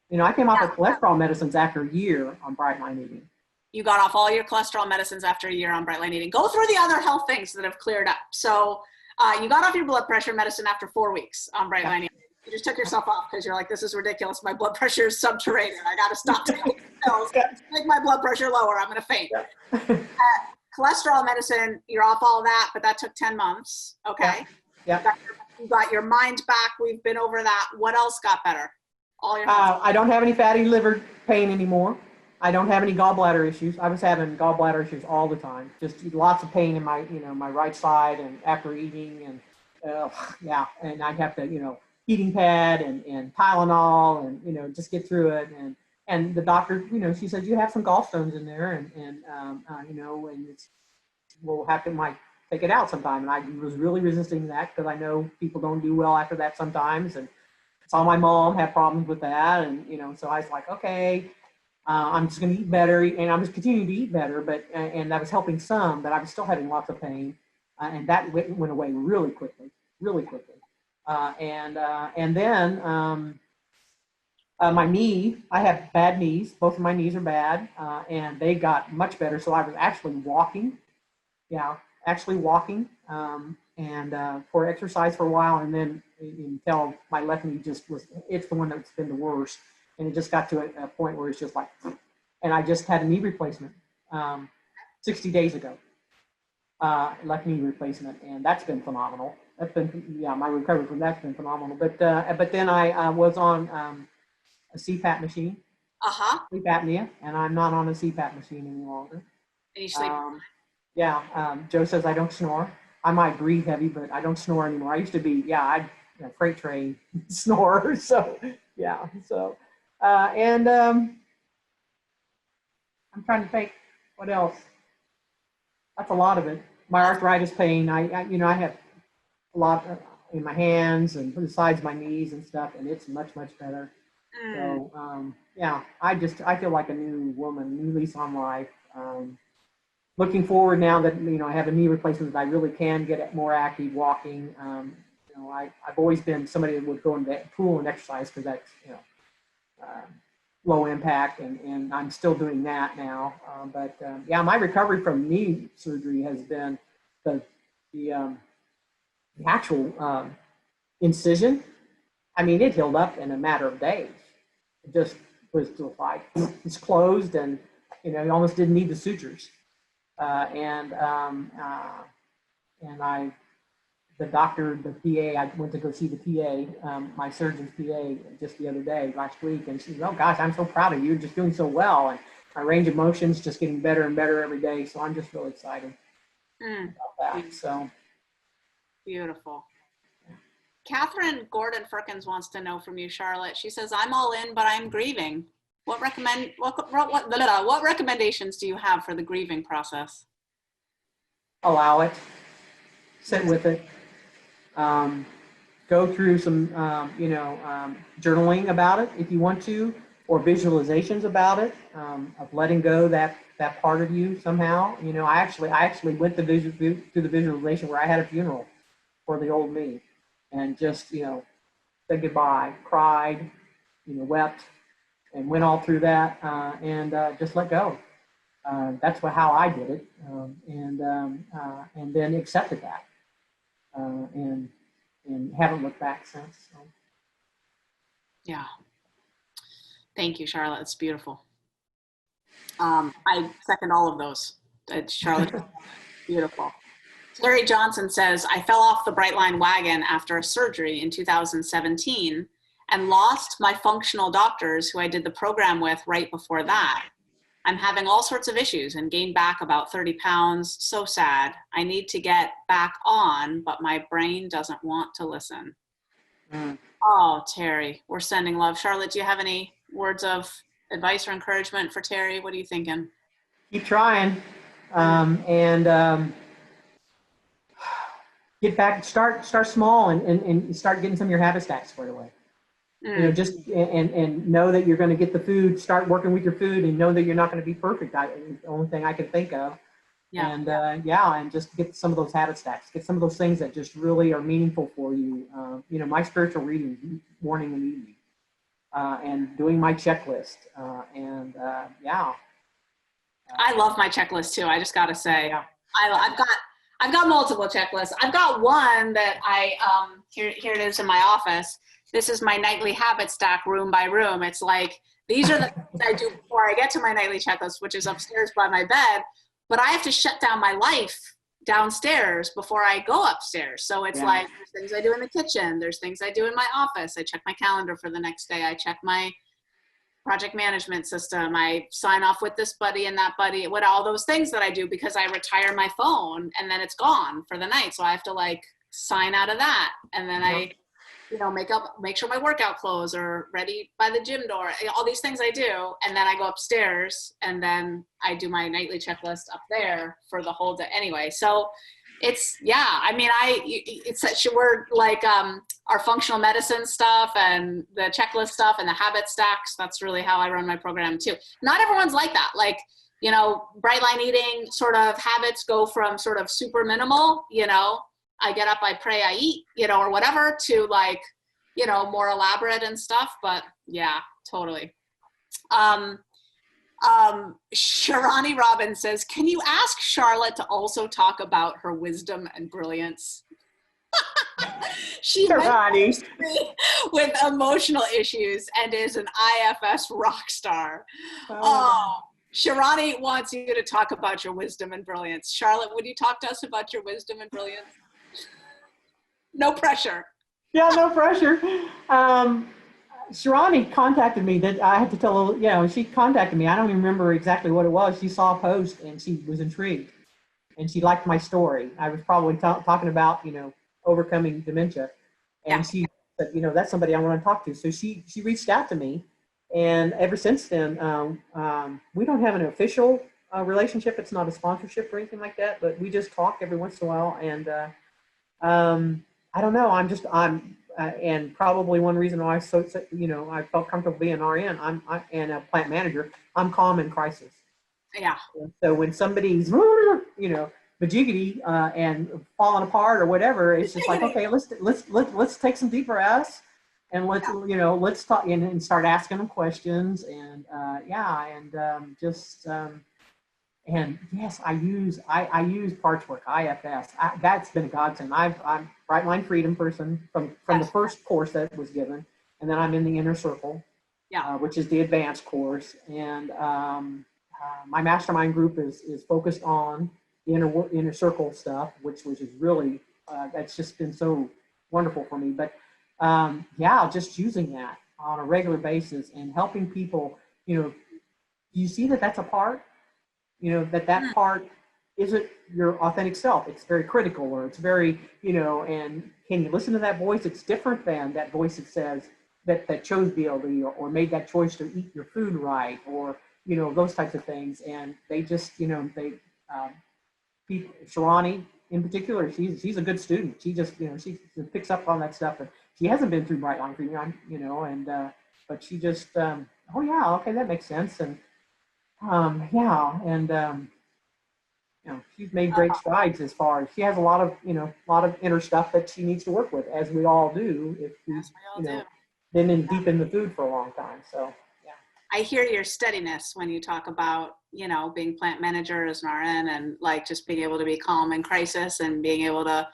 You know, I came off of cholesterol medicines after a year on Bright Line Eating. You got off all your cholesterol medicines after a year on Bright Line Eating. Go through the other health things that have cleared up. So you got off your blood pressure medicine after 4 weeks on Bright Line Eating. You just took yourself off because you're like, this is ridiculous. My blood pressure is subterranean. I got to stop taking pills. Make my blood pressure lower. I'm going to faint. Cholesterol medicine, you're off all that, but that took 10 months. Okay. Yeah. You got your mind back. We've been over that. What else got better? All your I don't have any fatty liver pain anymore. I don't have any gallbladder issues. I was having gallbladder issues all the time. Just lots of pain in my, you know, my right side, and after eating, and and I'd have to, you know, heating pad and Tylenol, and, you know, just get through it. And the doctor, you know, she said, you have some gallstones in there, and you know, and we'll have to might take it out sometime. And I was really resisting that because I know people don't do well after that sometimes, and saw my mom have problems with that, and, you know, so I was like, okay, I'm just going to eat better, and I'm just continuing to eat better, but and that was helping some, but I was still having lots of pain, and that went away really quickly, and then my knee, I have bad knees. Both of my knees are bad, and they got much better. So I was actually walking, and for exercise for a while, and then until my left knee just was, it's the one that's been the worst. And it just got to a point where it's just like, and I just had a knee replacement 60 days ago, left knee replacement, and that's been phenomenal. That's been, my recovery from that's been phenomenal. But then I was on a CPAP machine, sleep apnea, and I'm not on a CPAP machine any longer. And you sleep? Joe says I don't snore. I might breathe heavy, but I don't snore anymore. I used to be, I'd freight train snorer. So, and I'm trying to think what else. That's a lot of it. My arthritis pain, I have a lot in my hands and besides my knees and stuff, and it's much, much better. So, I feel like a new woman, new lease on life. Looking forward now that, I have a knee replacement, that I really can get more active walking. I've always been somebody that would go in the pool and exercise because that's, low impact, and I'm still doing that now. My recovery from knee surgery has been the actual incision. I mean, it healed up in a matter of days. It just was just like, it's closed, and, you almost didn't need the sutures. The doctor, the PA, I went to go see the PA, my surgeon's PA, just the other day, last week, and she said, "Oh gosh, I'm so proud of you. You're just doing so well." my range of motion's just getting better and better every day. So I'm just really excited about that. So beautiful. Catherine Gordon Firkins wants to know from you, Charlotte. She says, I'm all in, but I'm grieving. What recommendations do you have for the grieving process? Allow it, sit with it, go through some, journaling about it if you want to, or visualizations about it, of letting go that part of you somehow. I actually went through the visualization where I had a funeral for the old me, and just, said goodbye, cried, wept, and went all through that, and just let go. That's how I did it, and then accepted that, and haven't looked back since. So. Yeah. Thank you, Charlotte. It's beautiful. I second all of those. Charlotte, beautiful. Terry Johnson says, I fell off the Brightline wagon after a surgery in 2017 and lost my functional doctors who I did the program with right before that. I'm having all sorts of issues and gained back about 30 pounds. So sad. I need to get back on, but my brain doesn't want to listen. Oh, Terry, we're sending love. Charlotte, do you have any words of advice or encouragement for Terry? What are you thinking? Keep trying, and get back. Start small, and start getting some of your habit stacks squared away. Just and know that you're going to get the food. Start working with your food, and know that you're not going to be perfect. It's the only thing I can think of. Yeah. And and just get some of those habit stacks. Get some of those things that just really are meaningful for you. My spiritual reading, morning and evening, and doing my checklist. I love my checklist too. I just got to say, yeah. I've got multiple checklists. I've got one that here it is in my office. This is my nightly habit stack, room by room. It's like, these are the things I do before I get to my nightly checklist, which is upstairs by my bed. But I have to shut down my life downstairs before I go upstairs. So it's like, there's things I do in the kitchen. There's things I do in my office. I check my calendar for the next day. I check my project management system. I sign off with this buddy and that buddy, all those things that I do, because I retire my phone and then it's gone for the night. So I have to sign out of that. And then I make sure my workout clothes are ready by the gym door, all these things I do. And then I go upstairs and then I do my nightly checklist up there for the whole day anyway. So it's, it's such a word, our functional medicine stuff and the checklist stuff and the habit stacks. That's really how I run my program too. Not everyone's like that. Brightline eating sort of habits go from sort of super minimal, I get up, I pray, I eat, or whatever, to more elaborate and stuff. But yeah, totally. Sharani Robbins says, can you ask Charlotte to also talk about her wisdom and brilliance? She with emotional issues and is an IFS rock star. Oh, Sharani wants you to talk about your wisdom and brilliance. Charlotte, would you talk to us about your wisdom and brilliance? No pressure. Yeah, no pressure. Sharani contacted me that I had to tell her, she contacted me. I don't even remember exactly what it was. She saw a post and she was intrigued and she liked my story. I was probably talking about, overcoming dementia. And she said, that's somebody I want to talk to. So she reached out to me. And ever since then, we don't have an official relationship. It's not a sponsorship or anything like that, but we just talk every once in a while. And I don't know. And probably one reason why I felt comfortable being an RN, and a plant manager. I'm calm in crisis. Yeah. And so when somebody's, bajiggity and falling apart or whatever, it's just like, okay, let's take some deep breaths and let's talk and start asking them questions and and yes, I use parts work, IFS. That's been a godsend. I'm Brightline Freedom person from the first course that was given, and then I'm in the inner circle, which is the advanced course. And my mastermind group is focused on the inner circle stuff, which is really that's just been so wonderful for me. But just using that on a regular basis and helping people, do you see that that's a part? You know, that part isn't your authentic self. It's very critical, or it's very, you know, and can you listen to that voice? It's different than that voice that says that chose BLE, or made that choice to eat your food right, or, you know, those types of things. And they just, you know, Sharani in particular, she's a good student. She just, you know, she picks up on that stuff, and she hasn't been through Bright Line Freedom, you know, and but she just, oh yeah, okay, that makes sense. And yeah, and you know, she's made great strides as far as she has a lot of, you know, a lot of inner stuff that she needs to work with, as we all do if we, you know, been in deep in the food for a long time. So yeah. I hear your steadiness when you talk about, you know, being plant manager as an RN, and like just being able to be calm in crisis, and being able to,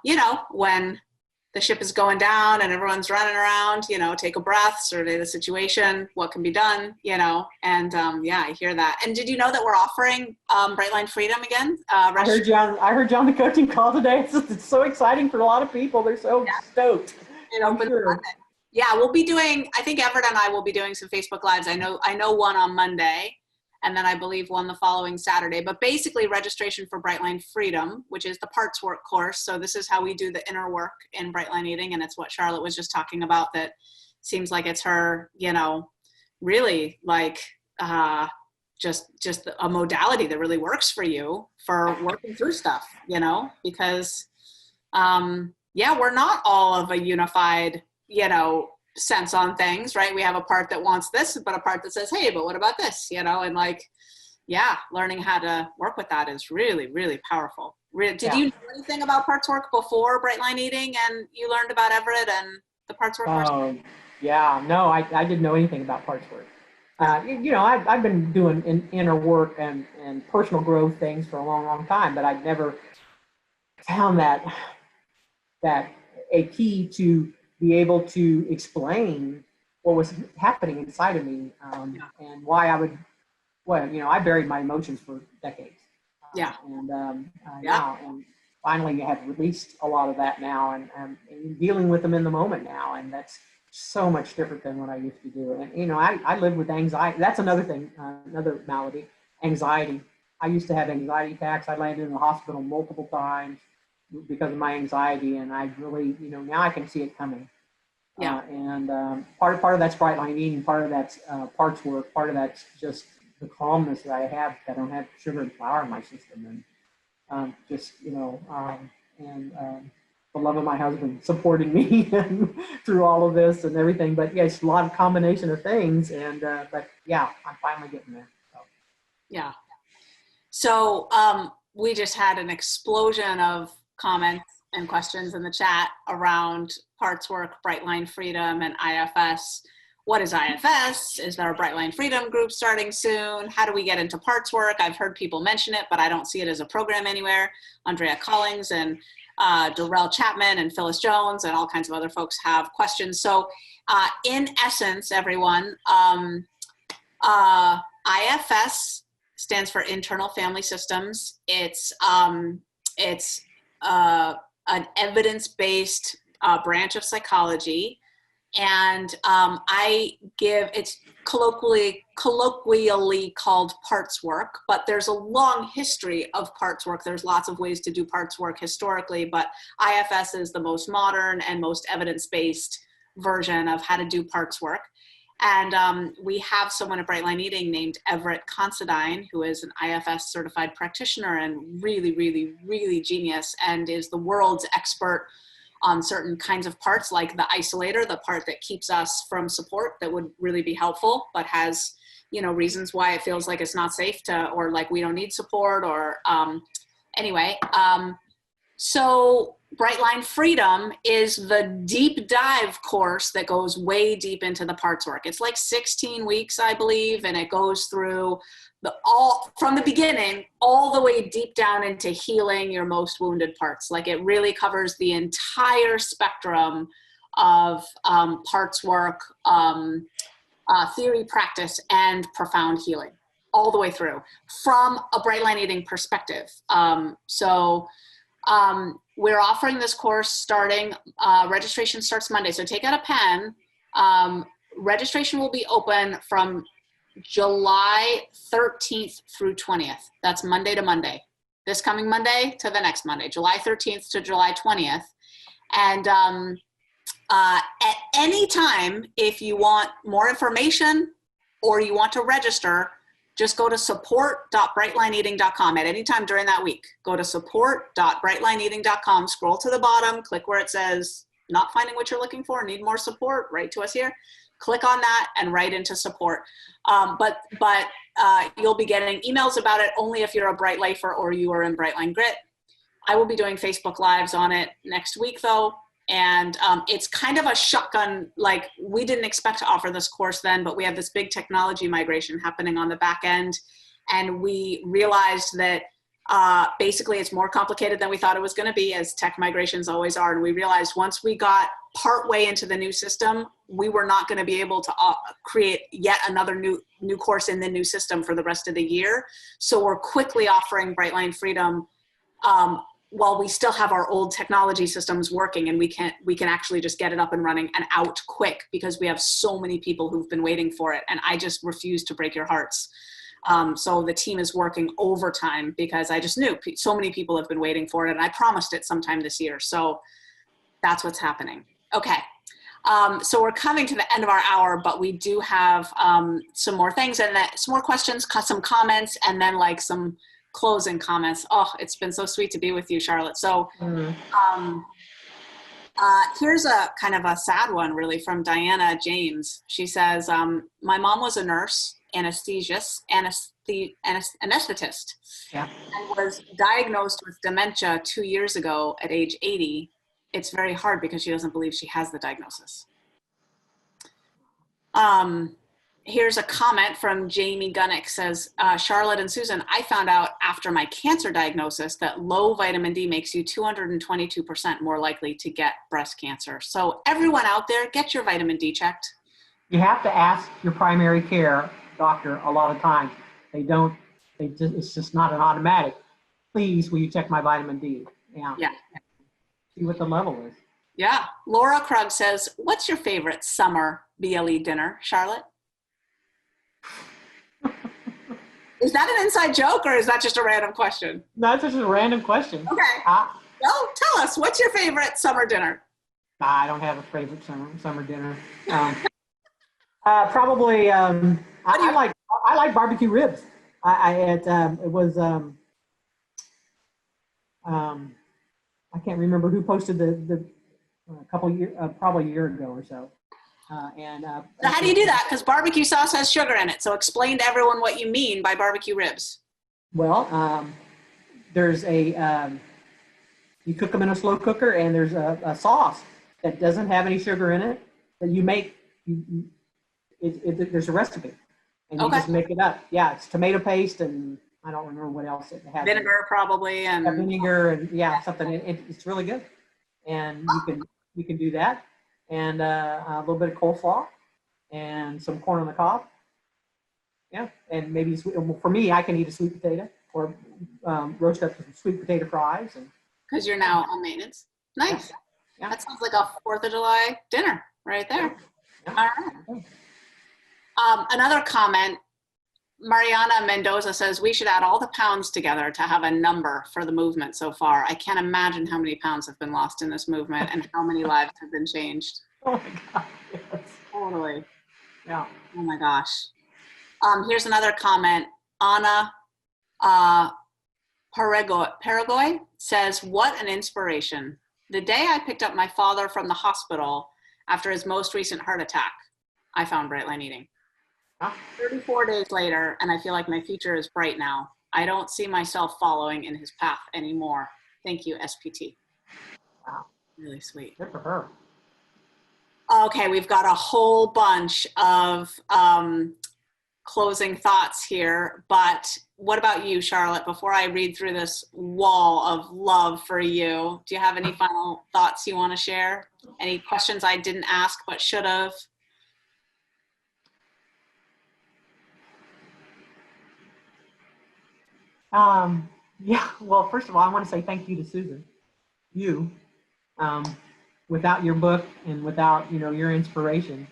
you know, when the ship is going down and everyone's running around, you know, take a breath, survey the situation, what can be done, you know, and yeah, I hear that. And did you know that we're offering Bright Line Freedom again? I heard you on the coaching call today. It's so exciting for a lot of people. They're so stoked. It opens Monday. Yeah, we'll be doing, I think Everett and I will be doing some Facebook Lives. I know one on Monday, and then I believe one the following Saturday. But basically, registration for Bright Line Freedom, which is the parts work course. So this is how we do the inner work in Bright Line Eating, and it's what Charlotte was just talking about. That seems like it's her, you know, really like just a modality that really works for you for working through stuff, you know, because yeah, we're not all of a unified, you know, sense on things, right? We have a part that wants this, but a part that says, hey, but what about this, you know? And like, yeah, learning how to work with that is really, really powerful. Did you know anything about parts work before Bright Line Eating, and you learned about Everett and the parts work? Yeah, no, I didn't know anything about parts work. You know, I've been doing inner work and personal growth things for a long, long time, but I'd never found that a key to be able to explain what was happening inside of me, and why I would, well, you know, I buried my emotions for decades. And finally I have released a lot of that now, and dealing with them in the moment now, and that's so much different than what I used to do. And you know, I live with anxiety. That's another thing, another malady, anxiety. I used to have anxiety attacks. I landed in the hospital multiple times because of my anxiety, and I really, you know, now I can see it coming. Part of that's Bright Line Eating, part of that's parts work, part of that's just the calmness that I have. I don't have sugar and flour in my system, and just, you know, the love of my husband supporting me through all of this and everything. But yeah, it's a lot of combination of things, and but yeah, I'm finally getting there. So. Yeah. So we just had an explosion of comments and questions in the chat around parts work, Bright Line Freedom, and IFS. What is IFS? Is there a Bright Line Freedom group starting soon? How do we get into parts work? I've heard people mention it, but I don't see it as a program anywhere. Andrea Collings and Darrell Chapman and Phyllis Jones and all kinds of other folks have questions. So in essence, everyone, IFS stands for Internal Family Systems. It's an evidence-based branch of psychology, and it's colloquially called parts work, but there's a long history of parts work. There's lots of ways to do parts work historically, but IFS is the most modern and most evidence-based version of how to do parts work. And we have someone at Bright Line Eating named Everett Considine, who is an IFS certified practitioner and really, really, really genius, and is the world's expert on certain kinds of parts, like the isolator, the part that keeps us from support that would really be helpful, but has, you know, reasons why it feels like it's not safe to, or like we don't need support, or anyway. So Bright Line Freedom is the deep dive course that goes way deep into the parts work. It's like 16 weeks, I believe, and it goes through from the beginning all the way deep down into healing your most wounded parts. Like, it really covers the entire spectrum of parts work, theory, practice, and profound healing, all the way through from a Bright Line Eating perspective. We're offering this course starting, registration starts Monday. So take out a pen. Registration will be open from July 13th through 20th. That's Monday to Monday. This coming Monday to the next Monday, July 13th to July 20th. And at any time, if you want more information or you want to register, just go to support.brightlineeating.com at any time during that week. Go to support.brightlineeating.com, scroll to the bottom, click where it says, not finding what you're looking for, need more support, write to us here. Click on that and write into support. But you'll be getting emails about it only if you're a Bright Lifer or you are in Brightline Grit. I will be doing Facebook Lives on it next week though. And it's kind of a shotgun, like we didn't expect to offer this course then, but we have this big technology migration happening on the back end. And we realized that basically it's more complicated than we thought it was going to be, as tech migrations always are. And we realized once we got partway into the new system, we were not going to be able to create yet another new course in the new system for the rest of the year. So we're quickly offering Brightline Freedom while we still have our old technology systems working, and we can actually just get it up and running and out quick because we have so many people who've been waiting for it. And I just refuse to break your hearts. So the team is working overtime because I just knew so many people have been waiting for it, and I promised it sometime this year. So that's what's happening. Okay. So we're coming to the end of our hour, but we do have some more things and some more questions, some comments, and then like some closing comments. Oh, it's been so sweet to be with you, Charlotte. So here's a kind of a sad one really from Diana James. She says, my mom was a nurse, anesthetist, Yeah. and was diagnosed with dementia 2 years ago at age 80. It's very hard because she doesn't believe she has the diagnosis. Here's a comment from Jamie Gunnick, says, Charlotte and Susan, I found out after my cancer diagnosis that low vitamin D makes you 222% more likely to get breast cancer. So everyone out there, get your vitamin D checked. You have to ask your primary care doctor a lot of times. It's just not an automatic. Please, will you check my vitamin D? Yeah. See what the level is. Yeah. Laura Krug says, what's your favorite summer BLE dinner, Charlotte? Is that an inside joke or is that just a random question? That's just a random question. Okay. Well, tell us, what's your favorite summer dinner? I don't have a favorite summer dinner. Probably, I like barbecue ribs. I can't remember who posted the probably a year ago or so. So how do you do that? Because barbecue sauce has sugar in it. So explain to everyone what you mean by barbecue ribs. Well, there's you cook them in a slow cooker, and there's a sauce that doesn't have any sugar in it that you make. There's a recipe, and you just make it up. Yeah, it's tomato paste, and I don't remember what else it has. Vinegar probably, and vinegar, and something. It's really good, and you can do that. And a little bit of coleslaw and some corn on the cob. Yeah, and maybe for me, I can eat a sweet potato or roast up some sweet potato fries. Because you're now on maintenance. Nice. Yeah. That sounds like a 4th of July dinner right there. Yeah. All right. Another comment, Mariana Mendoza says, we should add all the pounds together to have a number for the movement so far. I can't imagine how many pounds have been lost in this movement and how many lives have been changed. Oh my God, yes. Totally. Yeah. Oh my gosh. Here's another comment. Anna Paragoy says, what an inspiration. The day I picked up my father from the hospital after his most recent heart attack, I found Brightline Eating. 34 days later, and I feel like my future is bright now. I don't see myself following in his path anymore. Thank you, SPT. Wow. Really sweet. Good for her. Okay, we've got a whole bunch of closing thoughts here, but what about you, Charlotte? Before I read through this wall of love for you, do you have any final thoughts you want to share? Any questions I didn't ask but should have? Yeah, well, first of all, I want to say thank you to Susan. Without your book and without, your inspiration,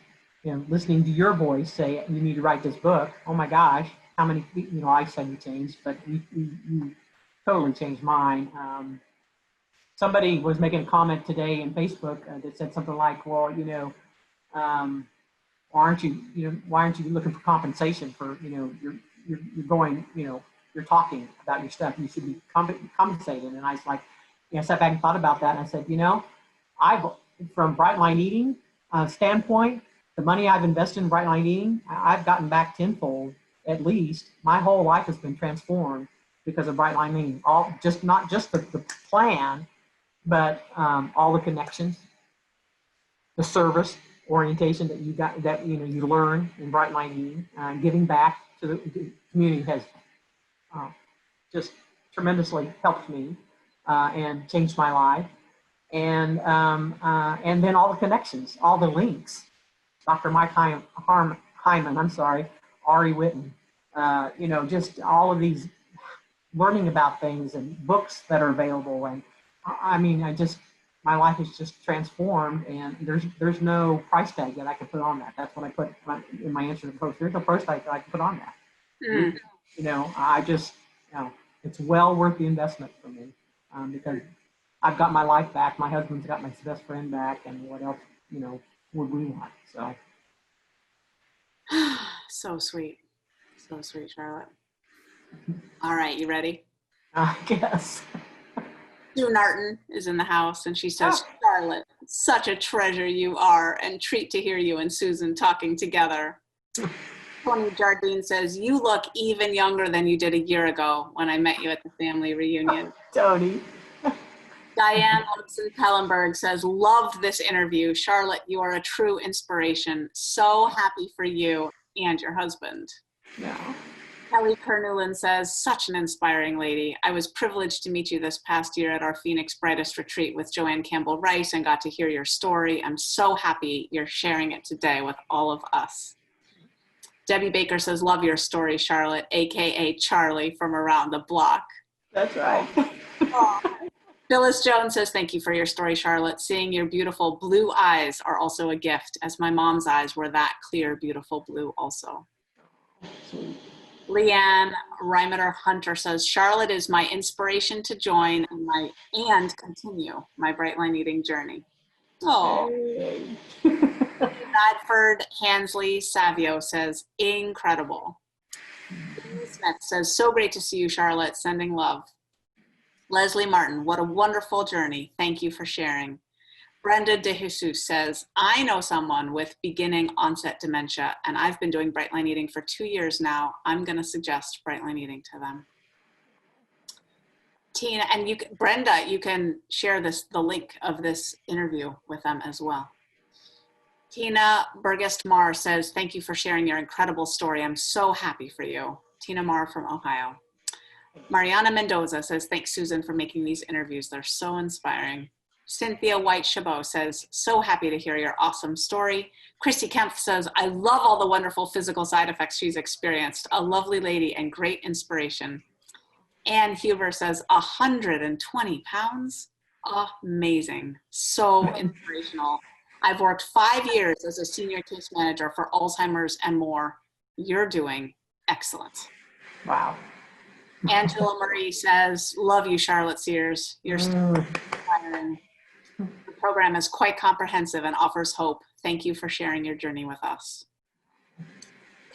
listening to your voice say you need to write this book. Oh my gosh, how many, I said you changed, but you totally changed mine. Somebody was making a comment today in Facebook that said something like, well, why aren't you looking for compensation for, you're going, you're talking about your stuff. You should be compensated. And I was like, I sat back and thought about that. And I said, I've, from Bright Line Eating standpoint, the money I've invested in Bright Line Eating, I've gotten back tenfold at least. My whole life has been transformed because of Bright Line Eating. Not just the plan, but all the connections, the service orientation that you learn in Bright Line Eating, giving back to the community has just tremendously helped me and changed my life. And then all the connections, all the links. Dr. Mike Hyman, Ari Witten, just all of these learning about things and books that are available. And my life is just transformed, and there's no price tag that I can put on that. That's what I put in my answer to the post. There's no price tag that I can put on that. Mm. It's well worth the investment for me because I've got my life back. My husband's got my best friend back, and what else, would we want? So. So sweet. So sweet, Charlotte. All right, you ready? I guess. Sue Narton is in the house, and she says, Charlotte, such a treasure you are, and treat to hear you and Susan talking together. Tony Jardine says, you look even younger than you did a year ago when I met you at the family reunion. Tony. Diane Pellenberg says, loved this interview. Charlotte, you are a true inspiration. So happy for you and your husband. Yeah. Kelly Kernulin says, such an inspiring lady. I was privileged to meet you this past year at our Phoenix Brightest retreat with Joanne Campbell Rice and got to hear your story. I'm so happy you're sharing it today with all of us. Debbie Baker says, love your story, Charlotte, AKA Charlie from around the block. That's right. Phyllis Jones says, thank you for your story, Charlotte. Seeing your beautiful blue eyes are also a gift, as my mom's eyes were that clear, beautiful blue also. Sweet. Leanne Reimeter Hunter says, Charlotte is my inspiration to join and continue my Bright Line Eating journey. Oh. Radford Hansley Savio says, incredible. Amy Smith says, so great to see you, Charlotte. Sending love. Leslie Martin, what a wonderful journey. Thank you for sharing. Brenda De Jesus says, I know someone with beginning onset dementia, and I've been doing Bright Line Eating for 2 years now. I'm going to suggest Bright Line Eating to them. Tina, and Brenda, you can share the link of this interview with them as well. Tina Burgest Marr says, thank you for sharing your incredible story. I'm so happy for you. Tina Marr from Ohio. Mariana Mendoza says, thanks, Susan, for making these interviews. They're so inspiring. Cynthia White Chabot says, so happy to hear your awesome story. Christy Kempf says, I love all the wonderful physical side effects she's experienced. A lovely lady and great inspiration. Ann Huber says, 120 pounds? Amazing. So inspirational. I've worked 5 years as a senior case manager for Alzheimer's and more. You're doing excellent. Wow. Angela Marie says, love you, Charlette Sears. You're inspiring. The program is quite comprehensive and offers hope. Thank you for sharing your journey with us.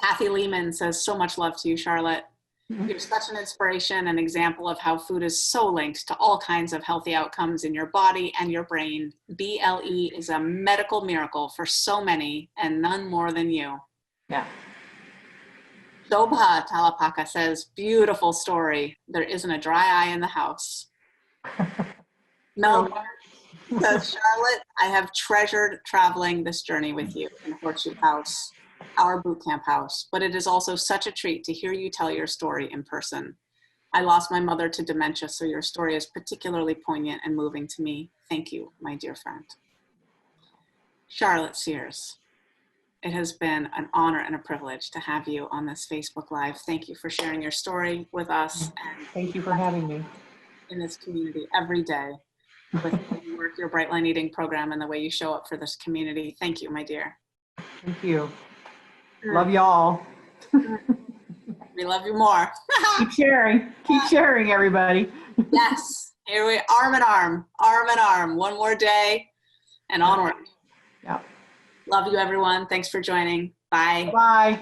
Kathy Lehman says, so much love to you, Charlotte. You're such an inspiration and example of how food is so linked to all kinds of healthy outcomes in your body and your brain. BLE is a medical miracle for so many, and none more than you. Yeah. Shobha Talapaka says, beautiful story. There isn't a dry eye in the house. Mel says, Charlotte, I have treasured traveling this journey with you in Horseshoe House, our boot camp house, but it is also such a treat to hear you tell your story in person. I lost my mother to dementia, so your story is particularly poignant and moving to me. Thank you, my dear friend. Charlette Sears. It has been an honor and a privilege to have you on this Facebook Live. Thank you for sharing your story with us. And thank you for having me. In this community every day with the way you work your Bright Line Eating program and the way you show up for this community. Thank you, my dear. Thank you. Love y'all. We love you more. Keep sharing, everybody. Yes. Here we arm in arm. One more day and onward. Yeah. Love you, everyone. Thanks for joining. Bye. Bye.